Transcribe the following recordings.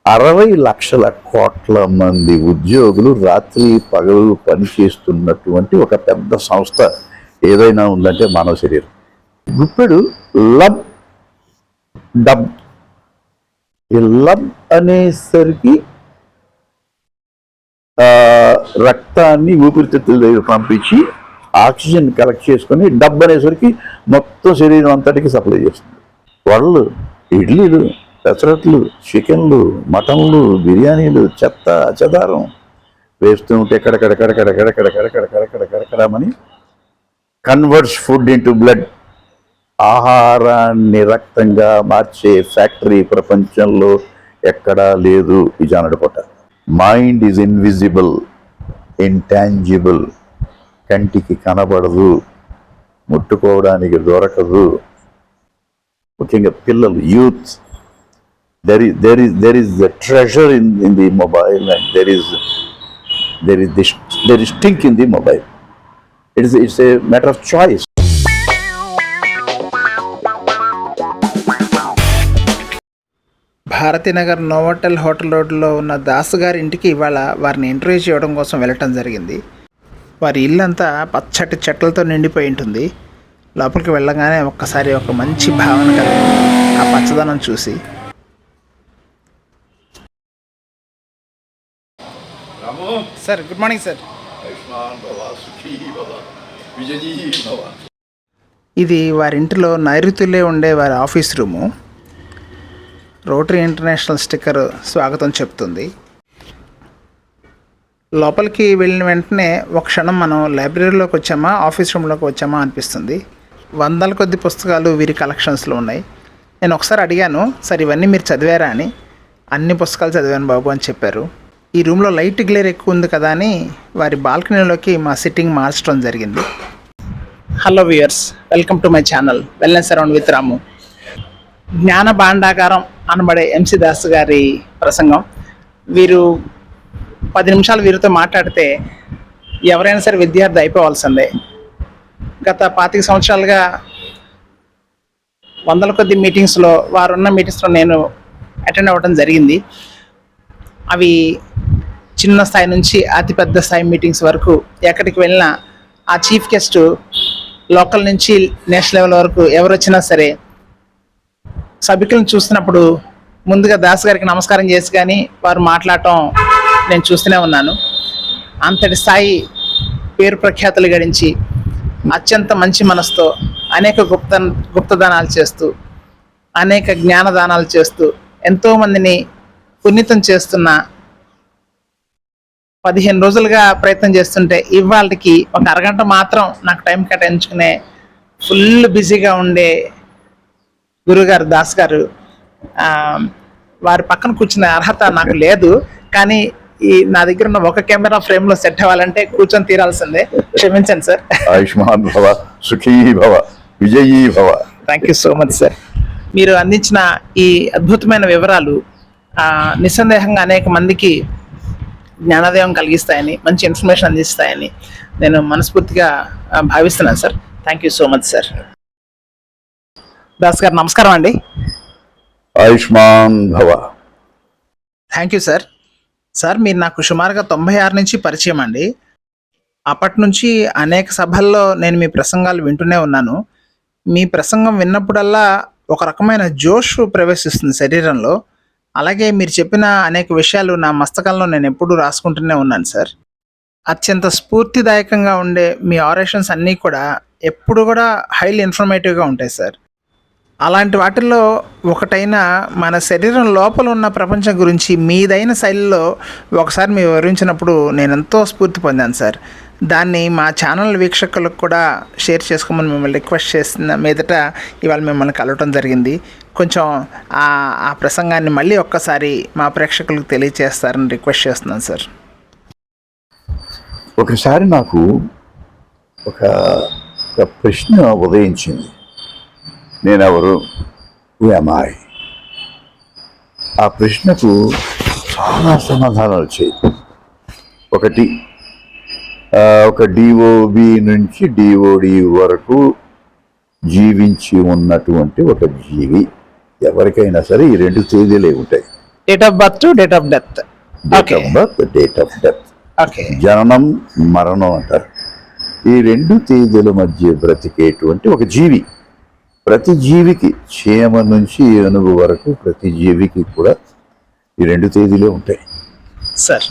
60 లక్షల కోట్ల మంది ఉద్యోగులు రాత్రి పగలు పనిచేస్తున్నటువంటి ఒక పెద్ద సంస్థ ఏదైనా ఉందంటే మానవ శరీరం. గుప్పెడు లబ్ డబ్. ఈ లబ్ అనేసరికి రక్తాన్ని ఊపిరితిత్తుల దగ్గర పంపించి ఆక్సిజన్ కలెక్ట్ చేసుకొని, డబ్ అనేసరికి మొత్తం శరీరం అంతటికి సప్లై చేస్తుంది. వడలు, ఇడ్లీలు, పెసరట్లు, చికెన్లు, మటన్లు, బిర్యానీలు, చెత్త చెదారం వేస్తూ ఉంటే కడకడమని కన్వర్ట్స్ ఫుడ్ ఇంటూ బ్లడ్. ఆహారాన్ని రక్తంగా మార్చే ఫ్యాక్టరీ ప్రపంచంలో ఎక్కడా లేదు ఈ జానడు పొట్ట. మైండ్ ఈజ్ ఇన్విజిబుల్, ఇంటాంజిబుల్, కంటికి కనబడదు, ముట్టుకోవడానికి దొరకదు. ముఖ్యంగా పిల్లలు, youth, there is the treasure in the mobile, and there is stink in the mobile. It's a matter of choice. Bharathi Nagar Novotel hotel రోడ్లో ఉన్న దాసు గారి ఇంటికి ఇవాళ వారిని ఇంటర్వ్యూ చేయడం కోసం వెళ్ళటం జరిగింది. వారి ఇల్లంతా పచ్చటి చెట్లతో నిండిపోయి ఉంటుంది. లోపలికి వెళ్ళగానే ఒక్కసారి ఒక మంచి భావన కలిగింది ఆ పచ్చదనం చూసి. Sir, good morning sir. ఇది వారింటిలో నైరుతిలో ఉండే వారి office room. Rotary international sticker స్వాగతం చెప్తుంది. లోపలికి వెళ్ళిన వెంటనే ఒక క్షణం మనం లైబ్రరీలోకి వచ్చామా, ఆఫీస్ రూమ్లోకి వచ్చామా అనిపిస్తుంది. వందల కొద్ది పుస్తకాలు వీరి కలెక్షన్స్లో ఉన్నాయి. నేను ఒకసారి అడిగాను, సార్ ఇవన్నీ మీరు చదివారా అని. అన్ని పుస్తకాలు చదివాను బాబు అని చెప్పారు. ఈ రూమ్లో లైట్ గ్లేర్ ఎక్కువ ఉంది కదా అని వారి బాల్కనీలోకి మా సిట్టింగ్ మార్చడం జరిగింది. Hello viewers, welcome to my channel wellness around with Ramu. జ్ఞాన భాండాగారం అనబడే ఎంసీ దాస్ గారి ప్రసంగం. వీరు 10 నిమిషాలు వీరితో మాట్లాడితే ఎవరైనా సరే విద్యార్థి అయిపోవాల్సిందే. గత 25 సంవత్సరాలుగా వందల కొద్ది మీటింగ్స్లో, వారున్న మీటింగ్స్లో నేను అటెండ్ అవ్వడం జరిగింది. అవి చిన్న స్థాయి నుంచి అతిపెద్ద స్థాయి మీటింగ్స్ వరకు ఎక్కడికి వెళ్ళినా ఆ చీఫ్ గెస్ట్ లోకల్ నుంచి నేషనల్ లెవెల్ వరకు ఎవరు వచ్చినా సరే సభికులను చూస్తున్నప్పుడు ముందుగా దాస్ గారికి నమస్కారం చేసి కానీ వారు మాట్లాడటం నేను చూస్తూనే ఉన్నాను. అంతటి స్థాయి పేరు ప్రఖ్యాతులు గడించి అత్యంత మంచి మనసుతో అనేక గుప్తదానాలు చేస్తూ, అనేక జ్ఞానదానాలు చేస్తూ, ఎంతోమందిని పునీతం చేస్తున్న 15 రోజులుగా ప్రయత్నం చేస్తుంటే ఇవాళకి ఒక అరగంట మాత్రం నాకు టైం కేటాయించుకునే ఫుల్ బిజీగా ఉండే గురుగారు దాస్ గారు, వారి పక్కన కూర్చునే అర్హత నాకు లేదు. కానీ నా దగ్గర ఉన్న ఒక కెమెరా ఫ్రేమ్లో సెట్ అవ్వాలంటే కూర్చొని తీరాల్సిందే. క్షమించండి సార్. ఆయుష్మాన్ భవ, సుఖీ భవ, విజయీ భవ. Thank you so much sir. మీరు అందించిన ఈ అద్భుతమైన వివరాలు నిస్సందేహంగా అనేక మందికి జ్ఞానోదయం కలిగిస్తాయని, మంచి ఇన్ఫర్మేషన్ అందిస్తాయని నేను మనస్ఫూర్తిగా భావిస్తున్నాను sir. Thank you so much sir. Das గారు నమస్కారం అండి. ఆయుష్మాన్ భవ. Thank you sir. సార్, మీరు నాకు సుమారుగా 96 నుంచి పరిచయం అండి. అప్పటి నుంచి అనేక సభల్లో నేను మీ ప్రసంగాలు వింటూనే ఉన్నాను. మీ ప్రసంగం విన్నప్పుడల్లా ఒక రకమైన జోష్ ప్రవేశిస్తుంది శరీరంలో. అలాగే మీరు చెప్పిన అనేక విషయాలు నా మస్తకంలో నేను ఎప్పుడూ రాసుకుంటూనే ఉన్నాను సార్. అత్యంత స్ఫూర్తిదాయకంగా ఉండే మీ ఆరేషన్స్ అన్నీ కూడా ఎప్పుడు కూడా హైలీ ఇన్ఫర్మేటివ్గా ఉంటాయి సార్. అలాంటి వాటిల్లో ఒకటైన మన శరీరం లోపల ఉన్న ప్రపంచం గురించి మీదైన శైలిలో ఒకసారి మీరు వివరించినప్పుడు నేను ఎంతో స్ఫూర్తి పొందాను సార్. దాన్ని మా ఛానల్ వీక్షకులకు కూడా షేర్ చేసుకోమని మిమ్మల్ని రిక్వెస్ట్ చేసిన మీదట ఇవాళ మిమ్మల్ని కలవటం జరిగింది. కొంచెం ఆ ప్రసంగాన్ని మళ్ళీ ఒక్కసారి మా ప్రేక్షకులకు తెలియజేస్తారని రిక్వెస్ట్ చేస్తున్నాను సార్. ఒకసారి నాకు ఒక ప్రశ్న ఉదయించింది. నేనెవరు? Who am I? ఆ ప్రశ్నకు చాలా సమాధానాలు వచ్చాయి. ఒకటి, ఒక డిఓబి నుంచి డిఓడి వరకు జీవించి ఉన్నటువంటి ఒక జీవి. ఎవరికైనా సరే ఈ 2 తేదీలే ఉంటాయి. Date of birth to date of death. Date okay of birth, date of death. Okay జననం, మరణం అంటారు. ఈ రెండు తేదీల మధ్య బ్రతికేటువంటి ఒక జీవి. ప్రతి జీవికి, చీమ నుంచి ఏనుగు వరకు ప్రతి జీవికి కూడా ఈ రెండు తేదీలే ఉంటాయి. సార్.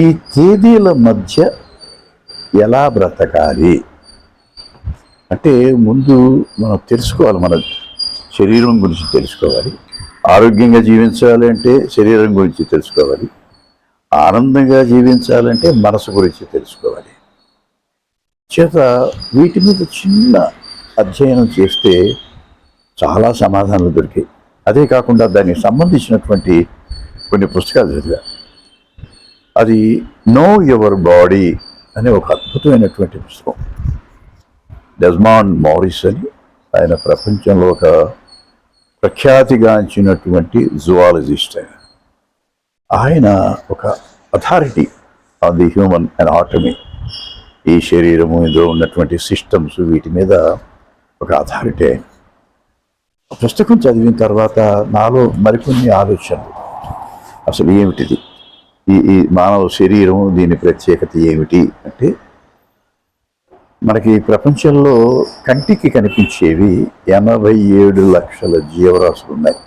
ఈ తేదీల మధ్య ఎలా బ్రతకాలి అంటే ముందు మనం తెలుసుకోవాలి, మన శరీరం గురించి తెలుసుకోవాలి. ఆరోగ్యంగా జీవించాలి అంటే శరీరం గురించి తెలుసుకోవాలి. ఆనందంగా జీవించాలంటే మనసు గురించి తెలుసుకోవాలి. చేత వీటి మీద చిన్న అధ్యయనం చేస్తే చాలా సమాధానాలు దొరికాయి. అదే కాకుండా దానికి సంబంధించినటువంటి కొన్ని పుస్తకాలు చదివా. అది నో యువర్ బాడీ అనే ఒక అద్భుతమైనటువంటి పుస్తకం. డెస్మాండ్ మారిస్ అని, ఆయన ప్రపంచంలో ఒక ప్రఖ్యాతిగాంచినటువంటి జువాలజిస్ట్. ఆయన ఒక authority on the human anatomy, ఈ శరీరము, ఇందులో ఉన్నటువంటి సిస్టమ్స్, వీటి మీద ఒక అథారిటీ. ఆయన పుస్తకం చదివిన తర్వాత నాలో మరికొన్ని ఆలోచనలు. అసలు ఏమిటిది ఈ మానవ శరీరం, దీని ప్రత్యేకత ఏమిటి అంటే, మనకి ప్రపంచంలో కంటికి కనిపించేవి 87 లక్షల జీవరాశులు ఉన్నాయి.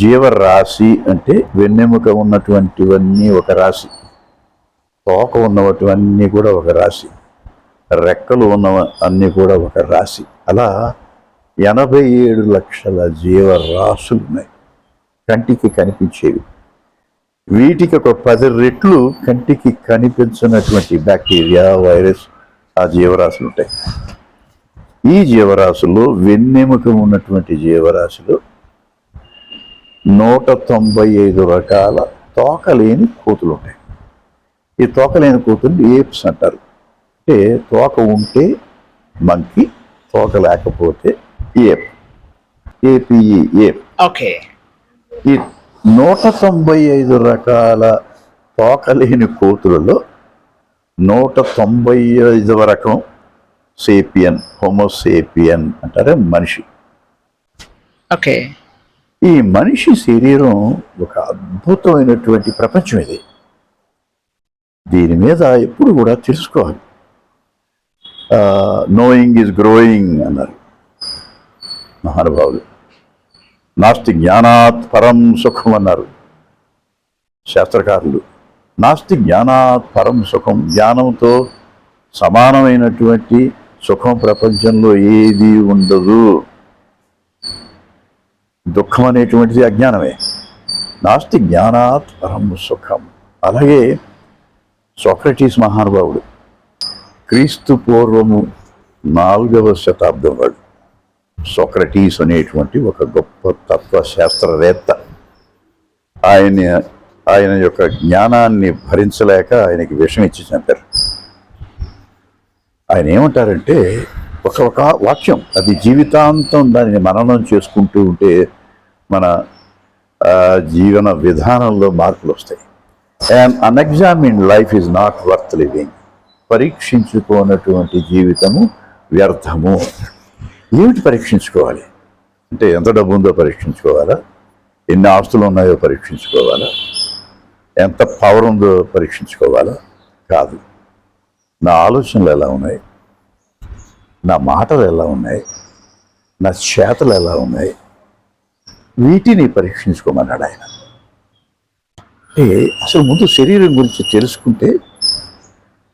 జీవరాశి అంటే వెన్నెముక ఉన్నటువంటివన్నీ ఒక రాశి, తోక ఉన్నటువంటివన్నీ కూడా ఒక రాశి, రెక్కలు ఉన్న అన్నీ కూడా ఒక రాశి. అలా 87 లక్షల జీవరాశులు ఉన్నాయి కంటికి కనిపించేవి. వీటికి ఒక 10 రెట్లు కంటికి కనిపించినటువంటి బ్యాక్టీరియా, వైరస్, ఆ జీవరాశులు ఉంటాయి. ఈ జీవరాశుల్లో వెన్నెముక ఉన్నటువంటి జీవరాశులు 195 రకాల తోకలేని కోతులు ఉంటాయి. ఈ తోకలేని కోతులు ఏప్స్ అంటారు. అంటే తోక ఉంటే మంకీ, తోక లేకపోతే ఏప్, ఏపీఈ, ఏప్. ఓకే. ఈ 195 రకాల తోకలేని కోతులలో 195వ రకం సేపియన్, హోమోసేపియన్ అంటారే మనిషి. ఓకే. ఈ మనిషి శరీరం ఒక అద్భుతమైనటువంటి ప్రపంచం ఇది. దీని మీద ఎప్పుడు కూడా తెలుసుకోవాలి. నోయింగ్ ఈజ్ గ్రోయింగ్ అన్నారు మహానుభావులు. నాస్తి జ్ఞానాత్ పరం సుఖం అన్నారు శాస్త్రకారులు. నాస్తి జ్ఞానాత్ పరం సుఖం, జ్ఞానంతో సమానమైనటువంటి సుఖం ప్రపంచంలో ఏది ఉండదు. దుఃఖం అనేటువంటిది అజ్ఞానమే. నాస్తి జ్ఞానాత్ పరం సుఖం. అలాగే సోక్రటీస్ మహానుభావుడు, క్రీస్తు పూర్వము 4వ శతాబ్దం వాడు. సోక్రటీస్ అనేటువంటి ఒక గొప్ప తత్వశాస్త్రవేత్త. ఆయన యొక్క జ్ఞానాన్ని భరించలేక ఆయనకి విషం ఇచ్చి చంపారు. ఆయన ఏమంటారంటే, ఒక వాక్యం, అది జీవితాంతం దానిని మననం చేసుకుంటూ ఉంటే మన జీవన విధానంలో మార్పులు వస్తాయి. And unexamined life is not worth living. పరీక్షించుకోనటువంటి జీవితము వ్యర్థము. ఏమిటి పరీక్షించుకోవాలి అంటే, ఎంత డబ్బు ఉందో పరీక్షించుకోవాలా, ఎన్ని ఆస్తులు ఉన్నాయో పరీక్షించుకోవాలా, ఎంత పవర్ ఉందో పరీక్షించుకోవాలా? కాదు. నా ఆలోచనలు ఎలా ఉన్నాయి, నా మాటలు ఎలా ఉన్నాయి, నా చేతలు ఎలా ఉన్నాయి, వీటిని పరీక్షించుకోమన్నాడు ఆయన. అంటే అసలు ముందు శరీరం గురించి తెలుసుకుంటే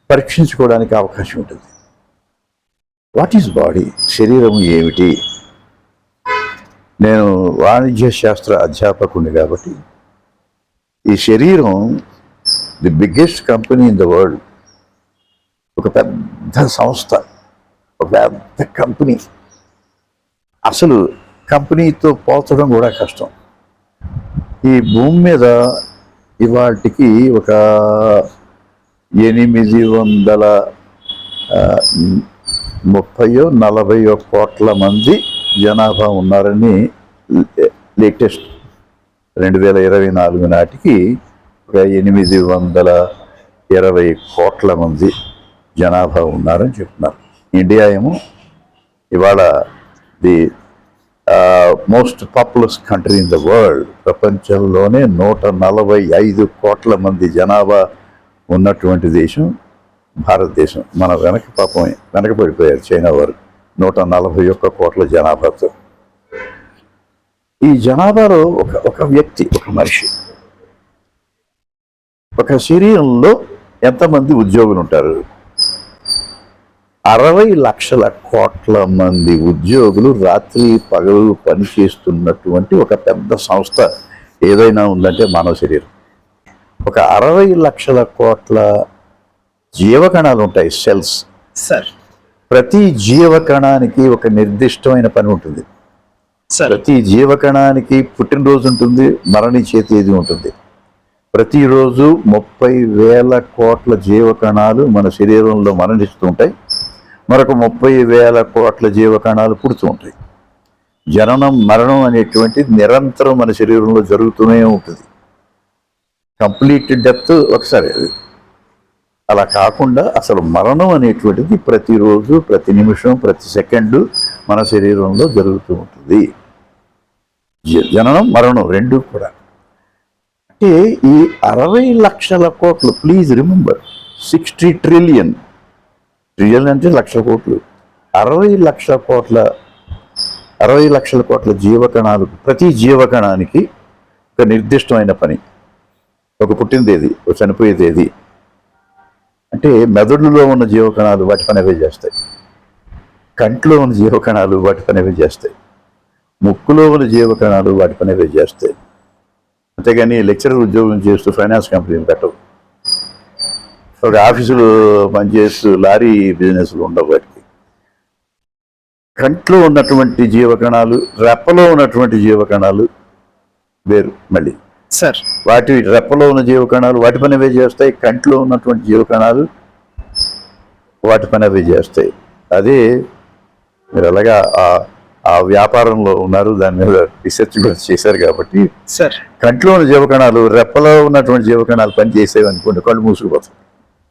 పరీక్షించుకోవడానికి అవకాశం ఉంటుంది. What is body? శరీరం ఏమిటి? నేను వాణిజ్య శాస్త్ర అధ్యాపకుడిని కాబట్టి ఈ శరీరం the biggest company in the world, ఒక పెద్ద సంస్థ, ఒక పెద్ద కంపెనీ. అసలు కంపెనీతో పోల్చడం కూడా కష్టం. ఈ భూమి మీద ఇవాటికి ఒక 830-40 కోట్ల మంది జనాభా ఉన్నారని లేటెస్ట్ 2024 నాటికి ఒక 820 కోట్ల మంది జనాభా ఉన్నారని చెప్తున్నారు. ఇండియా ఏమో ఇవాళ the most populous country in the world. ప్రపంచంలోనే 145 కోట్ల మంది జనాభా ఉన్నటువంటి దేశం భారతదేశం. మన వెనకబడిపోయారు చైనా వారు 141 కోట్ల జనాభాతో. ఈ జనాభాలో ఒక వ్యక్తి, ఒక మనిషి, ఒక శరీరంలో ఎంతమంది ఉద్యోగులు ఉంటారు? 60 లక్షల కోట్ల మంది ఉద్యోగులు రాత్రి పగలు పనిచేస్తున్నటువంటి ఒక పెద్ద సంస్థ ఏదైనా ఉందంటే మానవ శరీరం. ఒక 60 లక్షల కోట్ల జీవకణాలు ఉంటాయి, సెల్స్. సార్ ప్రతి జీవకణానికి ఒక నిర్దిష్టమైన పని ఉంటుంది. సార్ ప్రతి జీవకణానికి పుట్టినరోజు ఉంటుంది, మరణించే తేదీ ఉంటుంది. ప్రతిరోజు 30,000 కోట్ల జీవకణాలు మన శరీరంలో మరణిస్తూ ఉంటాయి. మరొక 30,000 కోట్ల జీవకణాలు పుడుతూ ఉంటాయి. జననం మరణం అనేటువంటిది నిరంతరం మన శరీరంలో జరుగుతూనే ఉంటుంది. కంప్లీట్ డెత్ ఒకసారి. అది అలా కాకుండా అసలు మరణం అనేటువంటిది ప్రతిరోజు, ప్రతి నిమిషం, ప్రతి సెకండు మన శరీరంలో జరుగుతూ ఉంటుంది. జననం మరణం రెండు కూడా. అంటే ఈ 60 లక్షల కోట్లు, ప్లీజ్ రిమెంబర్, 60 ట్రిలియన్. ట్రిలియన్ అంటే లక్షల కోట్లు. 60 లక్షల కోట్ల జీవకణాలు. ప్రతి జీవకణానికి ఒక నిర్దిష్టమైన పని. ఒక పుట్టిన తేదీ, ఒక చనిపోయే తేదీ. అంటే మెదడులో ఉన్న జీవకణాలు వాటి పని అవే చేస్తాయి. కంట్లో ఉన్న జీవకణాలు వాటి పని అవే చేస్తాయి. ముక్కులో ఉన్న జీవకణాలు వాటి పని అవే చేస్తాయి. అంతేగాని లెక్చరర్ ఉద్యోగం చేస్తూ ఫైనాన్స్ కంపెనీలు పెట్టవు. ఒక ఆఫీసులో పనిచేస్తూ లారీ బిజినెస్లు ఉండవు. వాటికి కంట్లో ఉన్నటువంటి జీవకణాలు, రెప్పలో ఉన్నటువంటి జీవకణాలు వేరు. మళ్ళీ సార్ వాటి రెప్పలో ఉన్న జీవకణాలు వాటి పని అవే చేస్తాయి. కంట్లో ఉన్నటువంటి జీవకణాలు వాటి పని అవే చేస్తాయి. అదే మీరు అలాగా ఆ వ్యాపారంలో ఉన్నారు, దాని మీద రీసెర్చ్ కూడా చేశారు కాబట్టి సార్ కంట్లో ఉన్న జీవకణాలు రెప్పలో ఉన్నటువంటి జీవకణాలు పని చేసేవి అనుకోండి, కళ్ళు మూసుకుపోతాయి.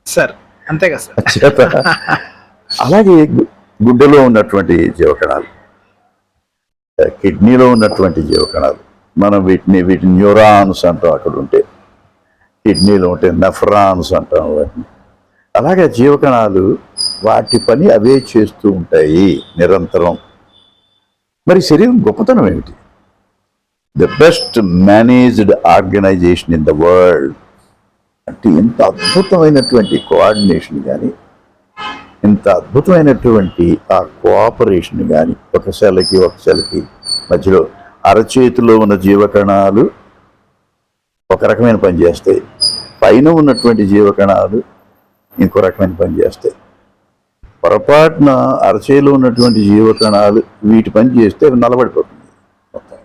సార్ అంతే కదా సార్. చేత అలాగే గుడ్డలో ఉన్నటువంటి జీవకణాలు, కిడ్నీలో ఉన్నటువంటి జీవకణాలు, మనం వీటిని న్యూరాన్స్ అంటాం. అక్కడ ఉంటే కిడ్నీలో ఉంటే నెఫ్రాన్స్ అంటాం వాటిని. అలాగే జీవకణాలు వాటి పని అవే చేస్తూ ఉంటాయి నిరంతరం. మరి శరీరం గొప్పతనం ఏమిటి? The best managed organisation in the world. అంటే ఇంత అద్భుతమైనటువంటి కోఆర్డినేషన్ కానీ, ఇంత అద్భుతమైనటువంటి ఆ కోఆపరేషన్ కానీ, ఒక సెల్కి మధ్యలో అరచేతిలో ఉన్న జీవకణాలు ఒక రకమైన పని చేస్తాయి, పైన ఉన్నటువంటి జీవకణాలు ఇంకో రకమైన పని చేస్తాయి. పొరపాటున అరచేతిలో ఉన్నటువంటి జీవకణాలు వీటి పని చేస్తే అవి నలబడిపోతుంది మొత్తం.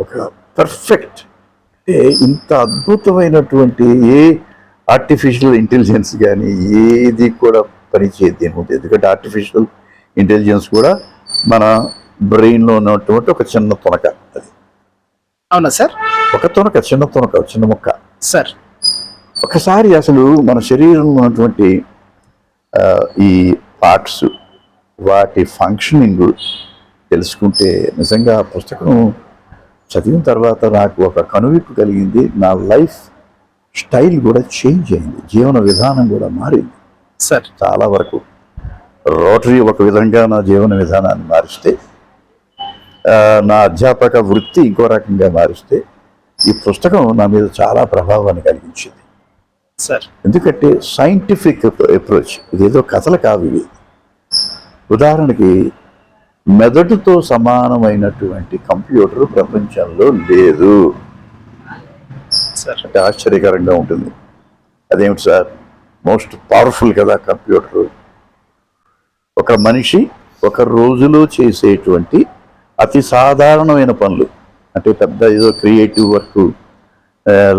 ఒక పర్ఫెక్ట్. అంటే ఇంత అద్భుతమైనటువంటి ఏ ఆర్టిఫిషియల్ ఇంటెలిజెన్స్ కానీ ఏది కూడా పనిచేయదు ఏముంది. ఎందుకంటే ఆర్టిఫిషియల్ ఇంటెలిజెన్స్ కూడా మన బ్రెయిన్లో ఉన్నటువంటి ఒక చిన్న తొనక. అది అవునా సార్? ఒక తొనక, చిన్న తొనక, చిన్న ముక్క సార్. ఒకసారి అసలు మన శరీరంలో ఉన్నటువంటి ఈ పార్ట్స్, వాటి ఫంక్షనింగ్ తెలుసుకుంటే నిజంగా ఆ పుస్తకం చదివిన తర్వాత నాకు ఒక కనువిప్పు కలిగింది. నా లైఫ్ స్టైల్ కూడా చేంజ్ అయింది, జీవన విధానం కూడా మారింది సార్. చాలా వరకు. రోటరీ ఒక విధంగా నా జీవన విధానాన్ని మారిస్తే, నా అధ్యాపక వృత్తి ఇంకో రకంగా మారిస్తే, ఈ పుస్తకం నా మీద చాలా ప్రభావాన్ని కలిగించింది సార్. ఎందుకంటే సైంటిఫిక్ అప్రోచ్. ఇదేదో కథలు కావు ఇవి. ఉదాహరణకి మెదడుతో సమానమైనటువంటి కంప్యూటర్ ప్రపంచంలో లేదు సార్. అంటే ఆశ్చర్యకరంగా ఉంటుంది. అదేమిటి సార్? మోస్ట్ పవర్ఫుల్ కదా కంప్యూటర్. ఒక మనిషి ఒక రోజులో చేసేటువంటి అతి సాధారణమైన పనులు, అంటే పెద్ద ఏదో క్రియేటివ్ వర్క్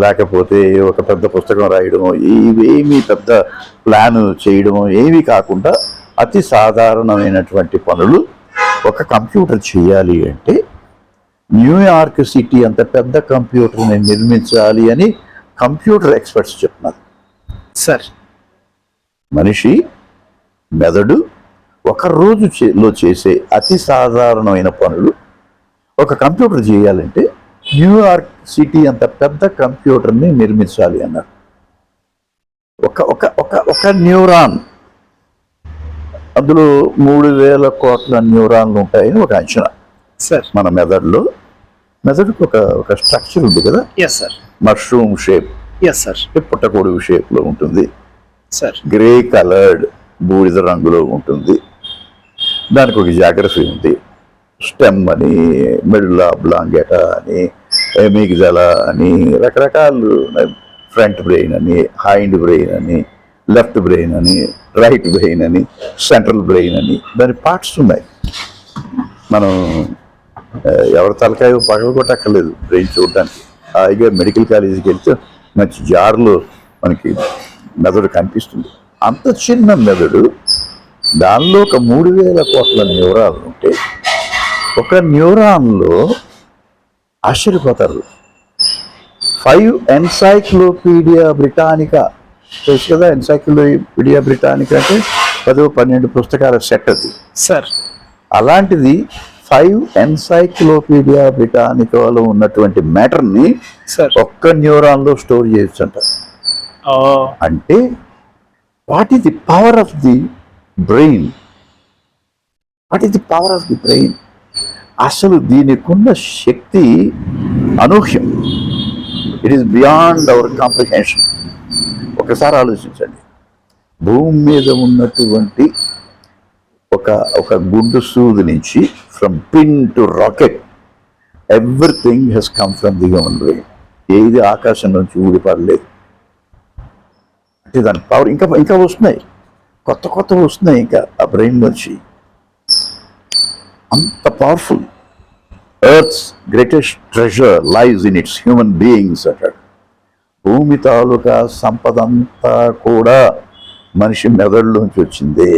లేకపోతే ఒక పెద్ద పుస్తకం రాయడమో, ఇవేమీ పెద్ద ప్లాన్ చేయడమో ఏమీ కాకుండా అతి సాధారణమైనటువంటి పనులు ఒక కంప్యూటర్ చేయాలి అంటే న్యూయార్క్ సిటీ అంత పెద్ద కంప్యూటర్ని నిర్మించాలి అని కంప్యూటర్ ఎక్స్పర్ట్స్ చెప్తున్నారు సార్. మనిషి మెదడు ఒక రోజులో చేసే అతి సాధారణమైన పనులు ఒక కంప్యూటర్ చేయాలంటే న్యూయార్క్ సిటీ అంత పెద్ద కంప్యూటర్ని నిర్మించాలి అన్నారు. ఒక ఒక ఒక ఒక న్యూరాన్, అందులో 3,000 కోట్ల న్యూరాన్లు ఉంటాయని ఒక అంచనా. సార్. మన మెదడుకు ఒక స్ట్రక్చర్ ఉంది కదా, yes sir. Mushroom shape, yes sir. పుట్టగొడుగు షేప్లో ఉంటుంది. సార్. గ్రే కలర్డ్, బూడిద రంగులో ఉంటుంది. దానికి ఒక జాగ్రఫీ ఉంది. స్టెమ్ అని, మెడులా బ్లాంగెటా అని, ఎమిగ్జలా అని, రకరకాలు, ఫ్రంట్ బ్రెయిన్ అని, హైండ్ బ్రెయిన్ అని, లెఫ్ట్ బ్రెయిన్ అని, రైట్ బ్రెయిన్ అని, సెంట్రల్ బ్రెయిన్ అని, దాని పార్ట్స్ ఉన్నాయి. మనం ఎవరి తలకాయ పగలు కొట్టక్కర్లేదు బ్రెయిన్ చూడడానికి. హాయిగా మెడికల్ కాలేజీకి వెళ్తే మంచి జార్లో మనకి మెదడు కనిపిస్తుంది. అంత చిన్న మెదడు, దానిలో ఒక 3,000 కోట్ల న్యూరాన్లు ఉంటే ఒక న్యూరాన్లో ఆశ్చర్యపోతారు. 5 ఎన్సైక్లోపీడియా బ్రిటానికా తెలుసు కదా. ఎన్సైక్లోపీడియా బ్రిటానికా అంటే 10-12 పుస్తకాల సెట్ అది. సార్. అలాంటిది 5 ఎన్సైక్లోపీడియా బ్రిటానికాలో ఉన్నటువంటి మ్యాటర్ని సార్ ఒక్క న్యూరాన్లో స్టోర్ చేయొచ్చు అంట. అంటే what is the power of the brain? What is the power of the brain? అసలు దీనికున్న శక్తి అనూహ్యం. It is beyond our comprehension. ఒకసారి ఆలోచించండి, భూమి మీద ఉన్నటువంటి ఒక గుండు సూది నుంచి, from pin to rocket, everything has come from the human brain. ఏది ఆకాశం నుంచి ఊడిపడలేదు. అంటే దాని పవర్ ఇంకా వస్తున్నాయి, కొత్త వస్తున్నాయి ఇంకా ఆ బ్రెయిన్ నుంచి. అంత powerful. Earth's greatest treasure lies in its human beings అంటాడు. భూమి తాలూకా సంపద అంతా కూడా మనిషి మెదడులోంచి వచ్చిందే.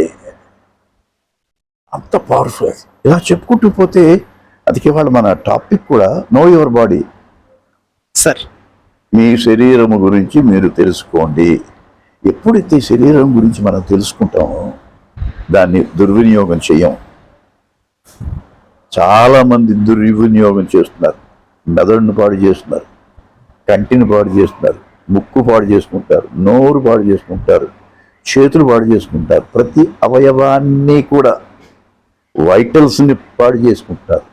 అంత పవర్ఫుల్. ఇలా చెప్పుకుంటూ పోతే అందుకే వాళ్ళు మన టాపిక్ కూడా నో యువర్ బాడీ. సార్. మీ శరీరము గురించి మీరు తెలుసుకోండి. ఎప్పుడైతే శరీరం గురించి మనం తెలుసుకుంటామో దాన్ని దుర్వినియోగం చేయం. చాలామంది దుర్వినియోగం చేస్తున్నారు. మెదడును పాడు చేస్తున్నారు, కంటిని పాడు చేస్తున్నారు, ముక్కు పాడు చేసుకుంటారు, నోరు పాడు చేసుకుంటారు, చేతులు పాడు చేసుకుంటారు. ప్రతి అవయవాన్ని కూడా, వైటల్స్ని పాడు చేసుకుంటారు,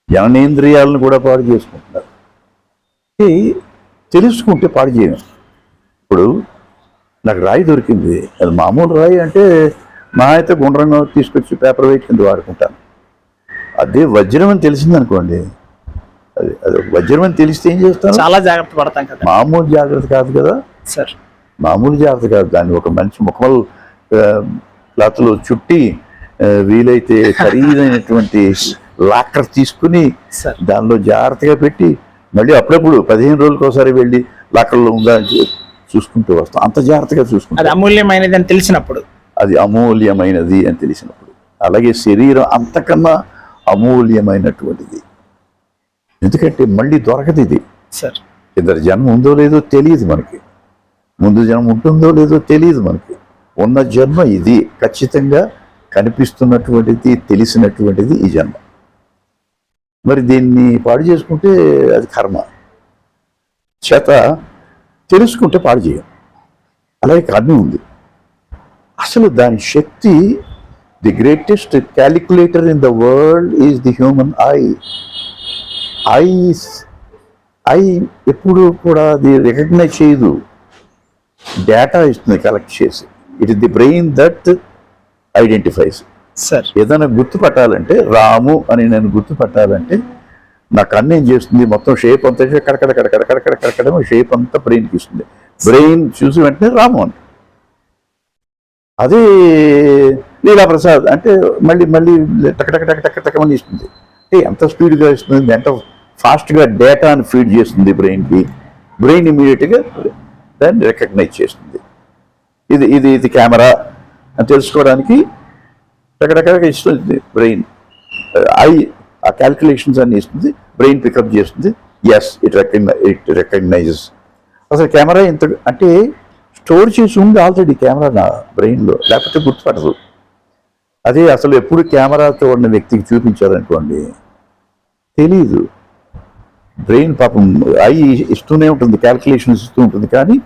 జ్ఞానేంద్రియాలను కూడా పాడు చేసుకుంటున్నారు. తెలుసుకుంటే పాడు చేయను. ఇప్పుడు నాకు రాయి దొరికింది, అది మామూలు రాయి అంటే మా అయితే గుండ్రంగా తీసుకొచ్చి పేపర్ వెయిట్ కింద వాడుకుంటాను. అదే వజ్రం అని తెలిసిందనుకోండి, అది వజ్రం అని తెలిస్తే ఏం చేస్తాను? చాలా జాగ్రత్త పడతాం కదా. మామూలు జాగ్రత్త కాదు కదా సార్. మామూలు జాగ్రత్త కాదు. దాన్ని ఒక మంచి ముఖమల్ క్లాత్లో చుట్టి, వీలైతే ఖరీదైనటువంటి లాకర్ తీసుకుని దానిలో జాగ్రత్తగా పెట్టి, మళ్ళీ అప్పుడప్పుడు 15 రోజులకు ఒకసారి వెళ్ళి లాకర్లో ఉందా అని చూసుకుంటూ వస్తాం. అంత జాగ్రత్తగా చూసుకుంటాం. అది అమూల్యమైనది అని తెలిసినప్పుడు, అది అమూల్యమైనది అని తెలిసినప్పుడు. అలాగే శరీరం అంతకన్నా అమూల్యమైనటువంటిది. ఎందుకంటే మళ్ళీ దొరకదు ఇది. సార్. ఇద్దరు జన్మ ఉందో లేదో తెలియదు మనకి, ముందు జన్మ ఉంటుందో లేదో తెలియదు మనకి. ఉన్న జన్మ ఇది, ఖచ్చితంగా కనిపిస్తున్నటువంటిది, తెలిసినటువంటిది ఈ జన్మ. మరి దీన్ని పాడు చేసుకుంటే అది కర్మ. చేత తెలుసుకుంటే పాడు చేయం. అలాగే కర్మ ఉంది. అసలు దాని శక్తి, the greatest calculator in the world is the human eye. Eye ఎప్పుడు కూడా అది రికగ్నైజ్ చేయదు, డేటా ఇస్తుంది కలెక్ట్ చేసి. It is the brain that identifies. Sir. ఏదైనా గుర్తుపట్టాలంటే, రాము అని నేను గుర్తుపట్టాలంటే నా కన్ను ఏం చేస్తుంది, మొత్తం షేప్ అంతా కడకడ షేప్ అంతా బ్రెయిన్కి ఇస్తుంది. బ్రెయిన్ చూసి వెంటనే రాము అంటే. అదే లీలాప్రసాద్ అంటే మళ్ళీ టకమని ఇస్తుంది. అంటే ఎంత స్పీడ్గా ఇస్తుంది, ఎంత ఫాస్ట్గా డేటాను ఫీడ్ చేస్తుంది బ్రెయిన్కి. బ్రెయిన్ ఇమీడియట్గా దాన్ని రికగ్నైజ్ చేస్తుంది. ఇది కెమెరా అని తెలుసుకోవడానికి టకటక ఇస్తుంది బ్రెయిన్. ఆ క్యాల్కులేషన్స్ అన్ని ఇస్తుంది, బ్రెయిన్ పికప్ చేస్తుంది. Yes, it recognises. అసలు కెమెరా ఇంత అంటే స్టోర్ చేసి ఉంది ఆల్రెడీ కెమెరా నా బ్రెయిన్లో, లేకపోతే గుర్తుపట్టదు. అదే అసలు ఎప్పుడు కెమెరాతో ఉన్న వ్యక్తికి చూపించారనుకోండి తెలీదు. బ్రెయిన్ పాపం ఐ ఇస్తూనే ఉంటుంది, క్యాల్కులేషన్స్ ఇస్తూ ఉంటుంది, కానీ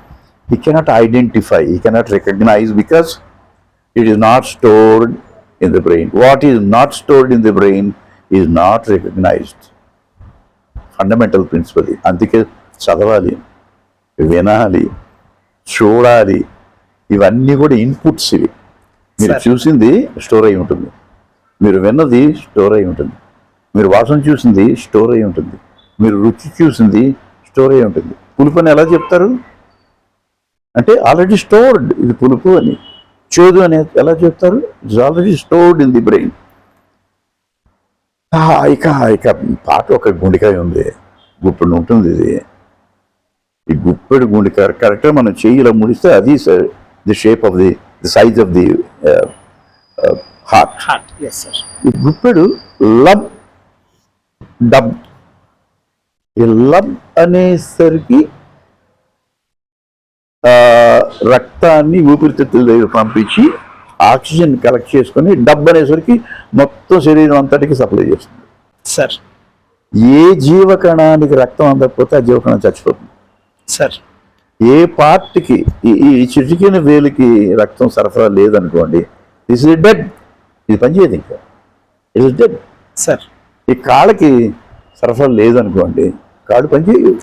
he cannot identify, he cannot recognize because it is not stored in the brain. What is not stored in the brain is not recognized. Fundamental principal. అందుకే చదవాలి, వినాలి, చూడాలి, ఇవన్నీ కూడా ఇన్పుట్స్. ఇవి మీరు చూసింది స్టోర్ అయి ఉంటుంది, మీరు విన్నది స్టోర్ అయి ఉంటుంది, మీరు వాసన చూసింది స్టోర్ అయి ఉంటుంది, మీరు రుచి చూసింది స్టోర్ అయి ఉంటుంది. పులుపు అని ఎలా చెప్తారు అంటే ఆల్రెడీ స్టోర్డ్, ఇది పులుపు అని. చేదు అని ఎలా చెప్తారు? It's already stored in the brain. ఇక పాట ఒక గుండెకాయ ఉంది, గుప్పెడు ఉంటుంది. ఇది ఈ గుప్పెడు గుండెకాయ కరెక్ట్గా మనం చెయ్యిలో ముడిస్తే అది the shape of the size of the heart. ఈ గుప్పెడు లబ్ డబ్. ఈ లబ్ అనేసరికి రక్తాన్ని ఊపిరితిత్తుల దగ్గర పంపించి ఆక్సిజన్ కలెక్ట్ చేసుకొని డబ్ అనేసరికి మొత్తం శరీరం అంతటికి సప్లై చేస్తుంది. సార్ ఏ జీవకణానికి రక్తం అందకపోతే ఆ జీవకణం చచ్చిపోతుంది. సార్ ఏ పార్ట్కి ఈ చిటికిన వేలికి రక్తం సరఫరా లేదనుకోండి, దిస్ ఇస్ డెడ్, ఇది పనిచేయదు, ఇంకా ఇట్ ఇస్ డెడ్. సార్ ఈ కాళ్ళకి సరఫరా లేదనుకోండి, కాళ్ళు పనిచేయదు.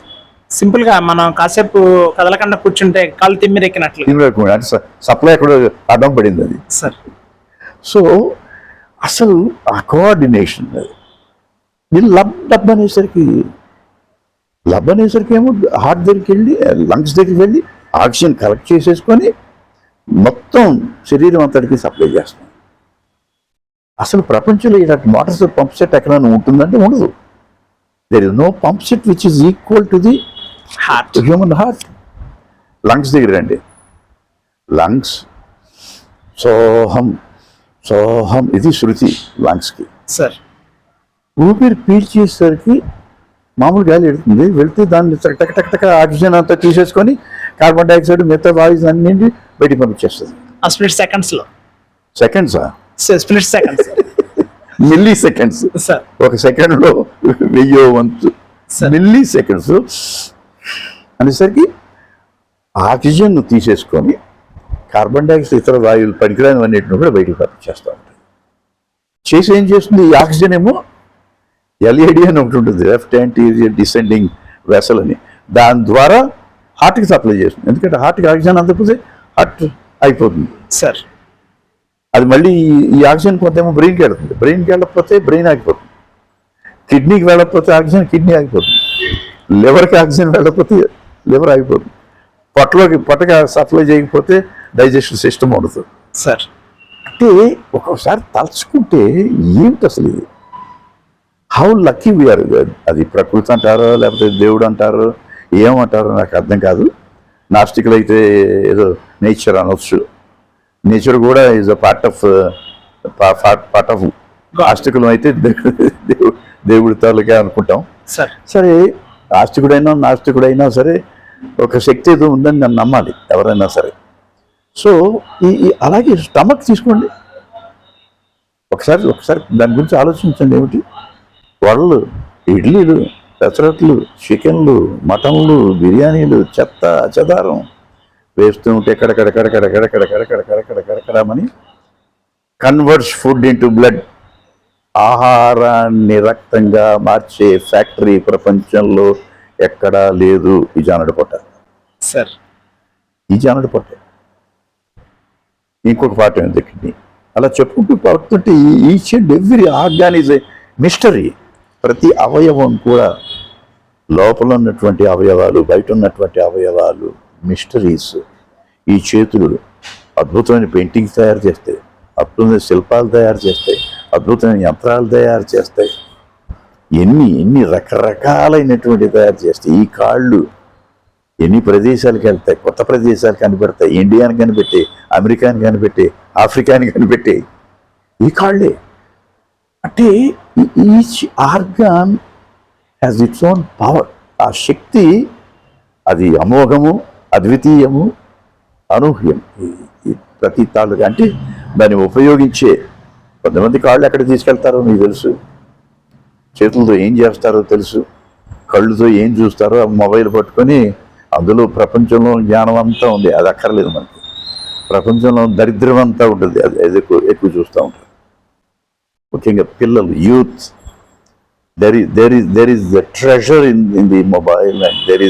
సింపుల్ గా మనం కాసేపు కదలకుండా కూర్చుంటే కాళ్ళు తిమ్మిరెక్కినట్లు. అంటే సప్లై ఎక్కడ అడ్డం పడింది అది. సార్ సో అసలు ఆ కోఆర్డినేషన్ అది. ఇది లబ్ అనేసరికి ఏమో హార్ట్ దగ్గరికి వెళ్ళి లంగ్స్ దగ్గరికి వెళ్ళి ఆక్సిజన్ కలెక్ట్ చేసేసుకొని మొత్తం శరీరం అంతటికి సప్లై చేస్తాం. అసలు ప్రపంచంలో ఇలాంటి మోటార్స్ పంప్ సెట్ ఎక్కడైనా ఉంటుందంటే ఉండదు. There is no pump set which is equal to the heart, human heart. Lungs దగ్గర రండి, లంగ్స్ సోహం సోహం, ఇది శృతి లంగ్స్కి. సార్ ఊపిరి పీల్చేసరికి మామూలు గాలి వెళ్తుంది, వెళ్తే దాన్ని టక్ టక్ టక్ ఆక్సిజన్ అంతా తీసేసుకొని కార్బన్ డైఆక్సైడ్ మిగతా వాయిస్ అన్నింటి బయటికి పంపించేస్తుంది. ఆ స్ప్లిట్ సెకండ్స్ లో. సెకండ్సా? Split seconds, milliseconds. Sir ఒక సెకండ్లో 1000 వంతు మిల్లీ సెకండ్స్ అనేసరికి ఆక్సిజన్ తీసేసుకొని కార్బన్ డైఆక్సైడ్ ఇతర వాయువులు పనికిరానివన్నిటిని కూడా బయటకు పంపించేస్తూ ఉంటుంది. చేసి ఏం చేస్తుంది? ఈ ఆక్సిజన్ ఏమో ఎల్ఏడి అని ఒకటి ఉంటుంది, లెఫ్ట్ యాంటీరియర్ డిసెండింగ్ వెసల్ అని, దాని ద్వారా హార్ట్కి సప్లై చేస్తుంది. ఎందుకంటే హార్ట్కి ఆక్సిజన్ అందకపోతే హార్ట్ అయిపోతుంది. సార్ అది మళ్ళీ ఈ ఆక్సిజన్ కొంతేమో బ్రెయిన్కి వెళ్తుంది, బ్రెయిన్కి వెళ్ళకపోతే బ్రెయిన్ ఆగిపోతుంది, కిడ్నీకి వెళ్ళకపోతే ఆక్సిజన్ కిడ్నీ ఆగిపోతుంది, లివర్కి ఆక్సిజన్ వెళ్ళకపోతే లివర్ ఆగిపోతుంది, పొట్టకి సప్లై చేయకపోతే డైజెషన్ సిస్టమ్ ఉండదు. సార్ అంటే ఒక్కొక్కసారి తలుచుకుంటే ఏమిటి అసలు ఇది? How lucky we are. అది ప్రకృతి అంటారో లేకపోతే దేవుడు అంటారో ఏమంటారో నాకు అర్థం కాదు. నాస్తికులు అయితే ఏదో నేచర్ అనొచ్చు, నేచర్ కూడా ఈజ్ అ పార్ట్ ఆఫ్ ఆస్తికులం అయితే దేవుడి తాలూకే అనుకుంటాం. సరే, ఆస్తికుడైనా నాస్తికుడైనా సరే ఒక శక్తి ఏదో ఉందని నన్ను నమ్మాలి ఎవరైనా సరే. సో అలాగే స్టమక్ తీసుకోండి, ఒకసారి దాని గురించి ఆలోచించండి. ఏమిటి వడలు, ఇడ్లీలు, పెసరట్లు, చికెన్లు, మటన్లు, బిర్యానీలు, చెత్త చెదారం వేస్తూ ఉంటే కడకడమని కన్వర్ట్స్ ఫుడ్ ఇంటూ బ్లడ్. ఆహారాన్ని రక్తంగా మార్చే ఫ్యాక్టరీ ప్రపంచంలో ఎక్కడా లేదు. ఈ జానడు పొట్ట సార్, ఈ జానడు పొట్ట. ఇంకొక పాట ఉంది కిడ్నీ. అలా చెప్పుకుంటూ పడుతుంటే each and every organ is a mystery. ప్రతి అవయవం కూడా, లోపల ఉన్నటువంటి అవయవాలు, బయట ఉన్నటువంటి అవయవాలు మిస్టరీస్. ఈ చేతులు అద్భుతమైన పెయింటింగ్స్ తయారు చేస్తాయి, అద్భుతమైన శిల్పాలు తయారు చేస్తాయి, అద్భుతమైన యంత్రాలు తయారు చేస్తాయి, ఎన్ని రకరకాలైనటువంటి తయారు చేస్తాయి. ఈ కాళ్ళు ఎన్ని ప్రదేశాలకు వెళ్తాయి, కొత్త ప్రదేశాలు కనిపెడతాయి, ఇండియాని కనిపెట్టాయి, అమెరికాని కనిపెట్టాయి, ఆఫ్రికాని కనిపెట్టాయి ఈ కాళ్ళే. అంటే each organ has its own power. ఆ శక్తి అది అమోఘము, అద్వితీయము, అనూహ్యం. ప్రతి తాలూకా అంటే దాన్ని ఉపయోగించే కొంతమంది కాళ్ళు ఎక్కడికి తీసుకెళ్తారో మీకు తెలుసు, చేతులతో ఏం చేస్తారో తెలుసు, కళ్ళుతో ఏం చూస్తారో ఆ మొబైల్ పట్టుకొని అందులో ప్రపంచంలో జ్ఞానం అంతా ఉంది. అది అక్కర్లేదు మనకి. ప్రపంచంలో దరిద్రం అంతా ఉంటుంది, అది ఎక్కువ చూస్తూ ఉంటారు. ముఖ్యంగా పిల్లలు, youth. there is the treasure in the mobile, and there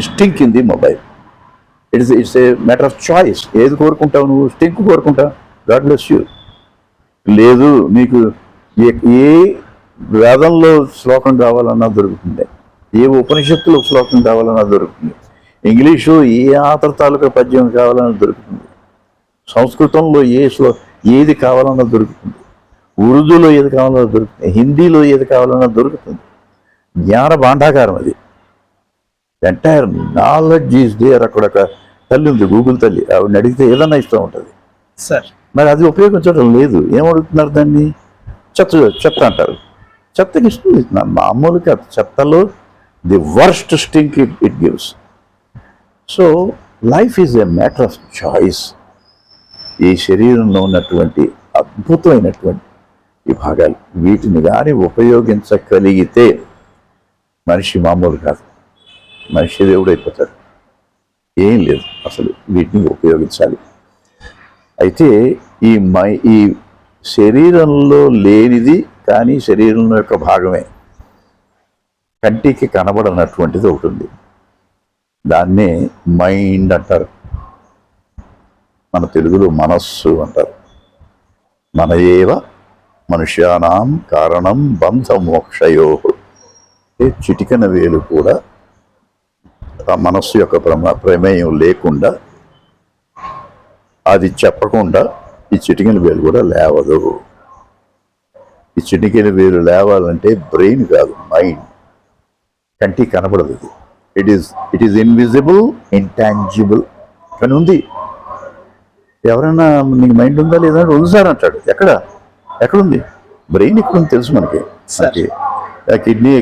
is stink in the mobile. It's a matter of choice. ఏది కోరుకుంటావు నువ్వు? స్టింక్ కోరుకుంటా. God bless you. లేదు నీకు ఏ వేదంలో శ్లోకం కావాలన్నా దొరుకుతుంది, ఏ ఉపనిషత్తులో శ్లోకం కావాలన్నా దొరుకుతుంది, ఇంగ్లీషు ఏ ఆతర తాలూకా పద్యం కావాలన్నా దొరుకుతుంది, సంస్కృతంలో ఏది కావాలన్నా దొరుకుతుంది, ఉర్దూలో ఏది కావాలన్నా దొరుకుతుంది, హిందీలో ఏది కావాలన్నా దొరుకుతుంది. జ్ఞాన భాండాగారం అది. Entire knowledge is there. అక్కడ ఒక తల్లి ఉంది, గూగుల్ తల్లి. ఆవిడని అడిగితే ఏదన్నా ఇస్తూ ఉంటుంది. సార్ మరి అది ఉపయోగించడం లేదు. ఏమడుగుతున్నారు దాన్ని? చెత్త అంటారు. చెత్తకి ఇస్తుంది. మామూలుగా చెత్తలో the worst stink it gives. So life is a matter of choice. ఈ శరీరంలో ఉన్నటువంటి అద్భుతమైనటువంటి ఈ భాగాలు, వీటిని కానీ ఉపయోగించగలిగితే మనిషి మామూలు కాదు, మనిషి దేవుడైపోతాడు. ఏం లేదు, అసలు వీటిని ఉపయోగించాలి. అయితే ఈ శరీరంలో లేనిది కానీ శరీరంలో యొక్క భాగమే, కంటికి కనబడనటువంటిది ఒకటి ఉంది. దాన్నే మైండ్ అంటారు, మన తెలుగులో మనస్సు అంటారు. మన ఏవ మనుష్యానాం కారణం బంధ మోక్షయో. చిటికన వేలు కూడా ఆ మనస్సు యొక్క ప్రమేయం లేకుండా, అది చెప్పకుండా ఈ చిటికెన వేలు కూడా లేవదు. ఈ చిటికెన వేలు లేవాలంటే బ్రెయిన్ కాదు, మైండ్. కంటికి కనపడదు. ఇట్ ఈస్ ఇన్విజిబుల్, ఇంటాంజిబుల్ కానీ ఉంది. ఎవరైనా నీకు మైండ్ ఉందా లేదా అంటే ఉంది సార్ అంటాడు. ఎక్కడుంది? బ్రెయిన్ ఎక్కడుంది తెలుసు మనకి. కిడ్నీ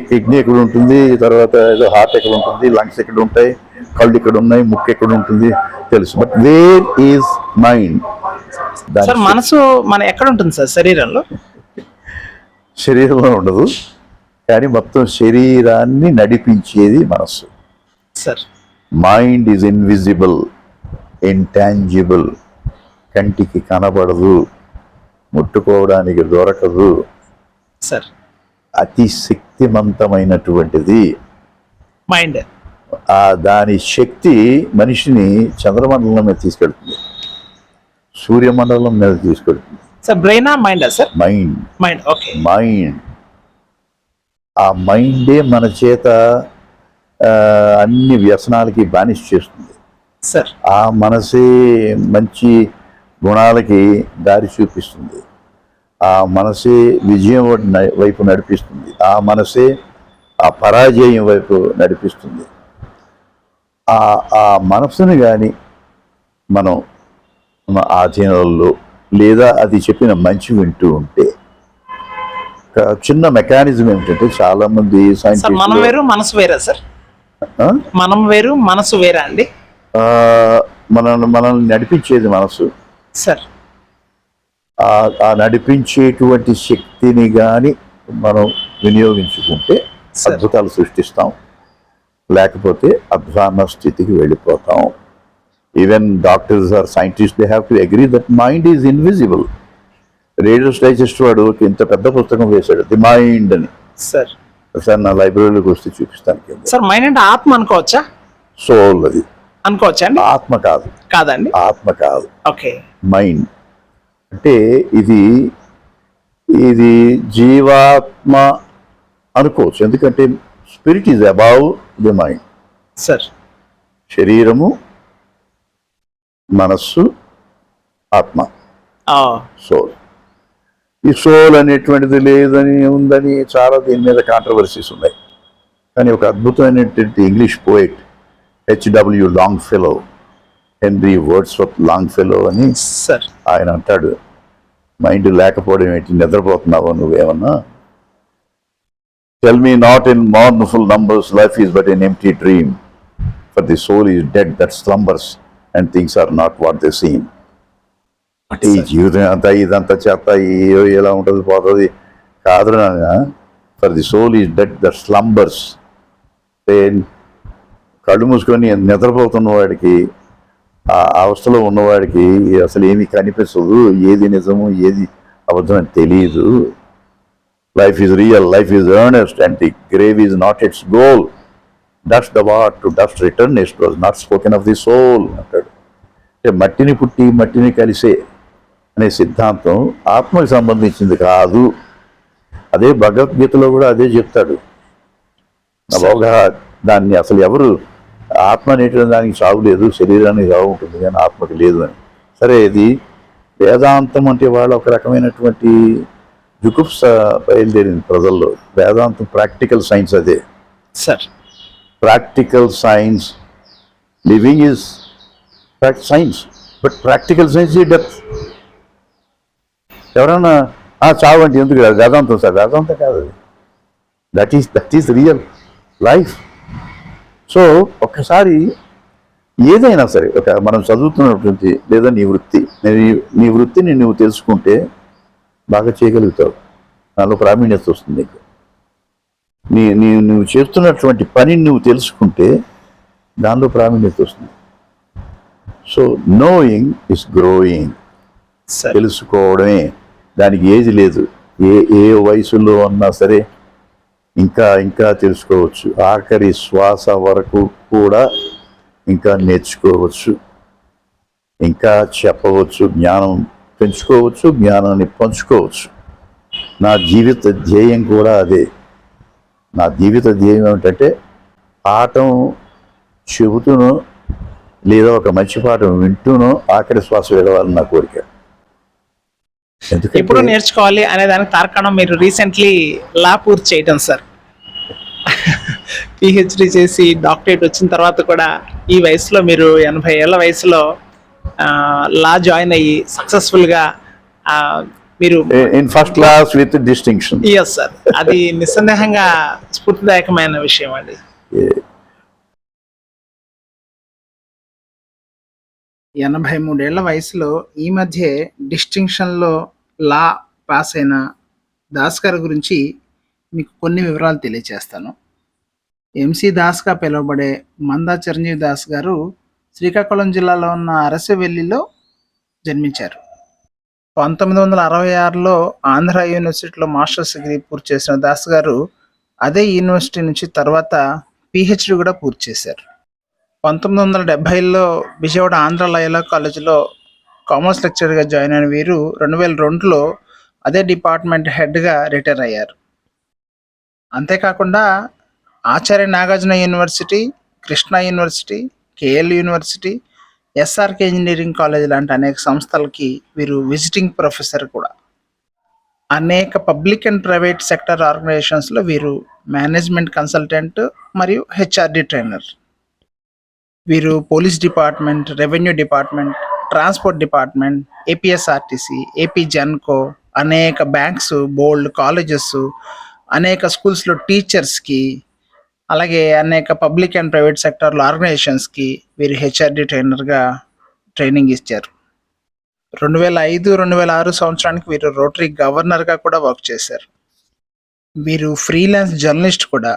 ఎక్కడ ఉంటుంది, తర్వాత ఏదో హార్ట్ ఎక్కడ ఉంటుంది, లంగ్స్ ఎక్కడ ఉంటాయి, కళ్ళు ఎక్కడ ఉన్నాయి, ముక్కు ఎక్కడ ఉంటుంది తెలుసు. But where is mind? మనసు మన ఎక్కడ ఉంటుంది సార్? శరీరంలో ఉండదు, కానీ మొత్తం శరీరాన్ని నడిపించేది మనస్సు. Sir mind is invisible, intangible, కంటికి కనబడదు, ముట్టుకోవడానికి దొరకదు. సార్ అతి శక్తివంతమైనటువంటిది మైండ్. దాని శక్తి మనిషిని చంద్రమండలం మీద తీసుకెళ్తుంది, సూర్యమండలం మీద తీసుకెళ్తుంది. సార్ బ్రెయినా మైండా సార్? మైండ్. ఓకే. మైండ్. ఆ మైండే మన చేత అన్ని వ్యసనాలకి బానిస చేస్తుంది. సార్ ఆ మనసే మంచి గుణాలకి దారి చూపిస్తుంది. ఆ మనసే విజయం వైపు నడిపిస్తుంది. ఆ మనసే ఆ పరాజయం వైపు నడిపిస్తుంది. ఆ మనసుని కానీ మనం మన ఆధీనంలో లేదా అది చెప్పిన మంచి వింటూ ఉంటే, చిన్న మెకానిజం ఏమిటంటే చాలా మంది మనం వేరు మనసు వేరా సార్? మనం వేరు మనసు వేరా అండి? మనల్ని నడిపించేది మనసు సార్. ఆ నడిపించేటువంటి శక్తిని కానీ మనం వినియోగించుకుంటే అద్భుతాలు సృష్టిస్తాం, లేకపోతే అధ్వాన స్థితికి వెళ్ళిపోతాం. Even doctors or scientist, they have to agree that mind is invisible. Reader's Digest వాడు ఇంత పెద్ద పుస్తకం వేశాడు, ది మైండ్ అని. సార్ ఒకసారి నా లైబ్రరీలోకి వస్తే చూపిస్తాను. సార్ మైండ్ అంటే ఆత్మ అనుకోవచ్చా? సోల్ అది అనుకోవచ్చా అండి? ఆత్మ కాదు. కాదండి? ఆత్మ కాదు. ఓకే. మైండ్ అంటే ఇది జీవాత్మ అనుకోవచ్చు, ఎందుకంటే spirit is above the mind. Sir శరీరము, మనస్సు, ఆత్మ, సోల్. ఈ సోల్ అనేటువంటిది లేదని ఉందని చాలా దీని మీద కాంట్రవర్సీస్ ఉన్నాయి. కానీ ఒక అద్భుతమైనటువంటి English poet H.W. లాంగ్ఫెలో, henry Wordsworth లాంగ్ఫెలో అని సార్ ఆయన అంటాడు, మైండ్ లేకపోవడం ఏంటి, నిద్రపోతున్నావా నువ్వేమన్నా? Tell me not in mournful numbers, life is but an empty dream, for the soul is dead that slumbers and things are not what they seem. అంటే ఈ జీవితం అంతా ఇదంతా చేత ఎలా ఉంటుంది పోతుంది కాదు. For the soul is dead that slumbers. కళ్ళు మూసుకొని నిద్రపోతున్న వాడికి, ఆ అవస్థలో ఉన్నవాడికి అసలు ఏమీ కనిపించదు, ఏది నిజము ఏది అబద్ధం అని తెలియదు. Life is real, life is earnest and the grave is not its goal. Dust thou art to dust return, it was not spoken of the soul అంటాడు. అంటే మట్టిని పుట్టి మట్టిని కలిసే అనే సిద్ధాంతం ఆత్మకి సంబంధించింది కాదు. అదే భగవద్గీతలో కూడా అదే చెప్తాడు. బాగా దాన్ని అసలు ఎవరు ఆత్మ అనేటువంటి దానికి సాగు లేదు, శరీరానికి సాగు ఉంటుంది కానీ ఆత్మకి లేదు అని. సరే, ఇది వేదాంతం అంటే వాళ్ళు ఒక రకమైనటువంటి జుకుప్స బయలుదేరింది ప్రజల్లో. వేదాంతం ప్రాక్టికల్ సైన్స్, అదే sir. Practical science, living is science, but practical science ఈ డెప్త్. ఎవరన్నా చావు అంటే ఎందుకు కాదు, వేదాంతం సార్, వేదాంతం కాదు అది. That is real life. So ఒక్కసారి ఏదైనా సరే, మనం చదువుతున్నటువంటి లేదా నీ వృత్తిని నువ్వు తెలుసుకుంటే బాగా చేయగలుగుతావు, దానిలో ప్రావీణ్యత వస్తుంది నీకు. నువ్వు చేస్తున్నటువంటి పనిని నువ్వు తెలుసుకుంటే దానిలో ప్రావీణ్యత వస్తుంది. So knowing is growing. తెలుసుకోవడమే, దానికి ఏజ్ లేదు. ఏ వయసులో అన్నా సరే ఇంకా ఇంకా తెలుసుకోవచ్చు. ఆఖరి శ్వాస వరకు కూడా ఇంకా నేర్చుకోవచ్చు, ఇంకా చెప్పవచ్చు, జ్ఞానం పెంచుకోవచ్చు, జ్ఞానాన్ని పంచుకోవచ్చు. నా జీవిత ధ్యేయం కూడా అదే. నా జీవిత ధ్యేయం ఏమిటంటే పాఠం చెబుతూనో లేదా ఒక మంచి పాఠం వింటూనో ఆఖరి శ్వాస విడవాలని నా కోరిక. ఎప్పుడు నేర్చుకోవాలి అనే దానికి తార్కాణం మీరు రీసెంట్లీ లా పూర్తి చేయటం సార్. పిహెచ్డి చేసి డాక్టరేట్ వచ్చిన తర్వాత కూడా ఈ వయసులో మీరు 80 ఏళ్ల వయసులో లా జాయిన్ అయ్యి సక్సెస్ఫుల్గా మీరు in first class with distinction. Yes sir, అది నిస్సందేహంగా స్ఫూర్తిదాయకమైన విషయం అండి. 83 ఏళ్ల వయసులో ఈ మధ్య డిస్టింక్షన్లో లా పాస్ అయిన దాస్ గారి గురించి మీకు కొన్ని వివరాలు తెలియజేస్తాను. ఎంసీ దాస్గా పిలువబడే మందా చిరంజీవి దాస్ గారు శ్రీకాకుళం జిల్లాలో ఉన్న అరసవెల్లిలో జన్మించారు. 1966లో ఆంధ్ర యూనివర్సిటీలో మాస్టర్స్ డిగ్రీ పూర్తి చేసిన దాస్ గారు అదే యూనివర్సిటీ నుంచి తర్వాత పిహెచ్డి కూడా పూర్తి చేశారు. 1970లో విజయవాడ ఆంధ్ర లయోలా కాలేజీలో కామర్స్ లెక్చరర్గా జాయిన్ అయిన వీరు 2002లో అదే డిపార్ట్మెంట్ హెడ్గా రిటైర్ అయ్యారు. అంతేకాకుండా Acharya Nagarjuna university, Krishna university, KL university, SRK engineering college లాంటి అనేక సంస్థలకి వీరు విజిటింగ్ ప్రొఫెసర్ కూడా. అనేక పబ్లిక్ అండ్ ప్రైవేట్ సెక్టర్ ఆర్గనైజేషన్స్లో వీరు మేనేజ్మెంట్ కన్సల్టెంట్ మరియు హెచ్ఆర్డి ట్రైనర్. వీరు police department, revenue department, transport department, APSRTC, AP Genco, అనేక బ్యాంక్స్, బోల్డ్ కాలేజెస్, అనేక స్కూల్స్లో టీచర్స్కి, అలాగే అనేక పబ్లిక్ అండ్ ప్రైవేట్ సెక్టార్ల ఆర్గనైజేషన్స్కి వీరు హెచ్ఆర్డి ట్రైనర్గా ట్రైనింగ్ ఇచ్చారు. 2005-2006 సంవత్సరానికి వీరు రోటరీ గవర్నర్గా కూడా వర్క్ చేశారు. వీరు ఫ్రీలాన్స్ జర్నలిస్ట్ కూడా.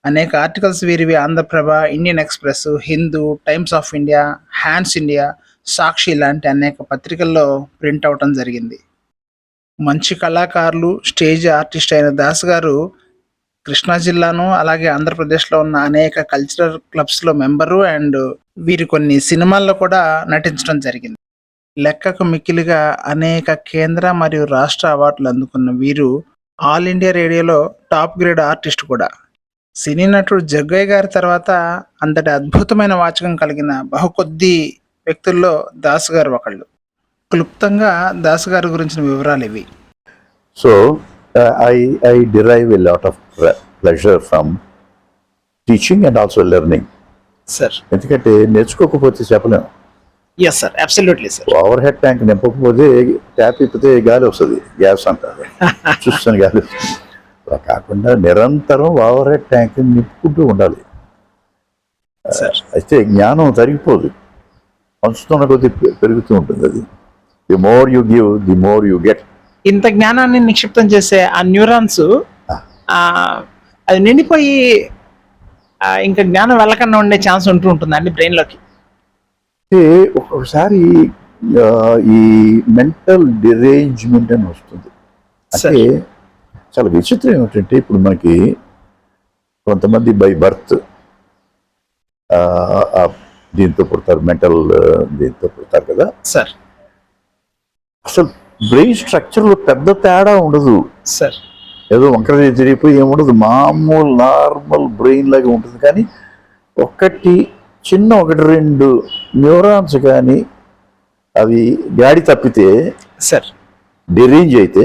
అనేక ఆర్టికల్స్ వీరివి Andhra Prabha, Indian Express, Hindu, Times of India, Hans India, Sakshi లాంటి అనేక పత్రికల్లో ప్రింట్ అవటం జరిగింది. మంచి కళాకారులు, స్టేజ్ ఆర్టిస్ట్ అయిన దాస్ గారు కృష్ణా జిల్లాను అలాగే ఆంధ్రప్రదేశ్లో ఉన్న అనేక కల్చరల్ క్లబ్స్లో మెంబరు అండ్ వీరు కొన్ని సినిమాల్లో కూడా నటించడం జరిగింది. లెక్కకు మిక్కిలిగా అనేక కేంద్ర మరియు రాష్ట్ర అవార్డులు అందుకున్న వీరు ఆల్ ఇండియా రేడియోలో టాప్ గ్రేడ్ ఆర్టిస్ట్ కూడా. సినీ నటుడు జగ్గయ్య గారి తర్వాత అంతటి అద్భుతమైన వాచకం కలిగిన బహుకొద్ది వ్యక్తుల్లో దాస్ గారు ఒకళ్ళు. క్లుప్తంగా దాస్ గారి గురించిన వివరాలు ఇవి. So I derive a lot of pleasure from teaching and also learning. Sir, ఎందుకంటే నేర్చుకోకపోతే చెప్పలేము. Yes sir, absolutely sir. Overhead tank నింపకపోతే ట్యాప్ ఇప్పితే గాలి వస్తుంది, గ్యాస్ అంటారు, చూస్తాను గాలి వస్తుంది. అలా కాకుండా నిరంతరం ఓవర్ హెడ్ ట్యాంక్ నింపుకుంటూ ఉండాలి. అయితే జ్ఞానం తరిగిపోదు, పంచుతున్న కొద్దీ పెరుగుతూ ఉంటుంది. అది the more you give the more you get. ఇంత జ్ఞానాన్ని నిక్షిప్తం చేసే ఆ న్యూరాన్స్ అది నిండిపోయి ఇంకా జ్ఞానం వెళ్ళకుండా ఉండే ఛాన్స్ ఉంటుందండి బ్రెయిన్లోకి. అంటే ఒక్కొక్కసారి ఈ మెంటల్ డిరేంజ్మెంట్ అని వస్తుంది. అంటే చాలా విచిత్రం ఏమిటంటే ఇప్పుడు మనకి కొంతమంది బై బర్త్ దీంతో పుడతారు, మెంటల్ దీంతో పుడతారు కదా సార్. అసలు బ్రెయిన్ స్ట్రక్చర్లో పెద్ద తేడా ఉండదు సార్. ఏదో వంకర తిరిగిపోయి ఏముండదు, మామూలు నార్మల్ బ్రెయిన్ లాగా ఉంటుంది. కానీ ఒకటి రెండు న్యూరాన్స్ కానీ అవి గాడి తప్పితే సార్, డిరేంజ్ అయితే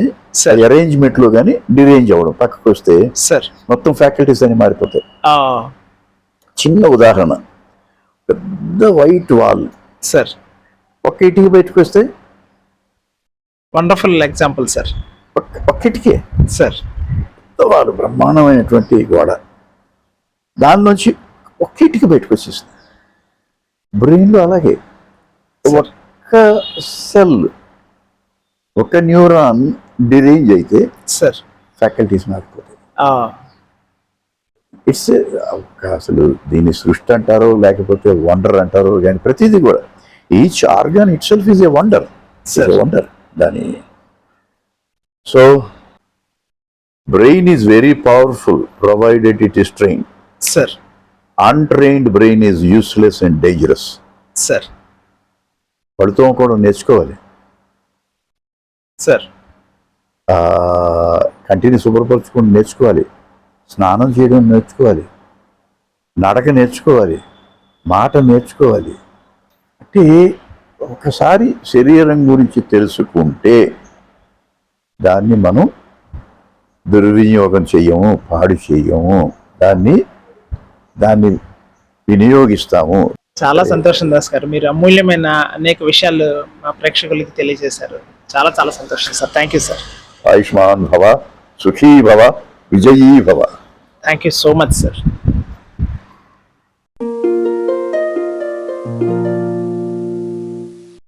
అది అరేంజ్మెంట్లో కానీ డిరేంజ్ అవ్వడం పక్కకు వస్తే సార్ మొత్తం ఫ్యాకల్టీస్ అని మారిపోతాయి. చిన్న ఉదాహరణ, పెద్ద వైట్ వాల్ సార్ ఒక్క ఇటుక బయటకు వస్తే, వండర్ఫుల్ ఎగ్జాంపుల్ సార్. ఒక్క ఇటుకే సార్, వాడు బ్రహ్మాండమైనటువంటి గోడ, దాని నుంచి ఒక్క ఇటుక బయటకు వచ్చేస్తుంది. బ్రెయిన్లో అలాగే ఒక్క సెల్, ఒక న్యూరాన్ డిరేంజ్ అయితే సార్ ఫ్యాకల్టీస్ మారిపోతాయి. ఇట్స్ అసలు దీన్ని సృష్టి అంటారో లేకపోతే వండర్ అంటారో కానీ ప్రతిదీ కూడా each organ itself is a wonder. Wonder దాని. So brain is very powerful provided it is trained. Sir. Untrained brain is useless and dangerous. Sir. పడుతూ కూడా నేర్చుకోవాలి సార్. కంటిని శుభ్రపరచుకుని నేర్చుకోవాలి, స్నానం చేయడం నేర్చుకోవాలి, నడక నేర్చుకోవాలి, మాట నేర్చుకోవాలి. అంటే ఒకసారి శరీరం గురించి తెలుసుకుంటే దాన్ని మనం దుర్వినియోగం చెయ్యము, పాడు చెయ్యము, దాన్ని వినియోగిస్తాము. చాలా సంతోషం దాస్ గారు, మీరు అమూల్యమైన అనేక విషయాలు మా ప్రేక్షకులకి తెలియజేశారు. చాలా చాలా సంతోషం sir. Thank you sir. Ayushman భవ, సుఖీ భవ, విజయీ భవ. Thank you so much sir.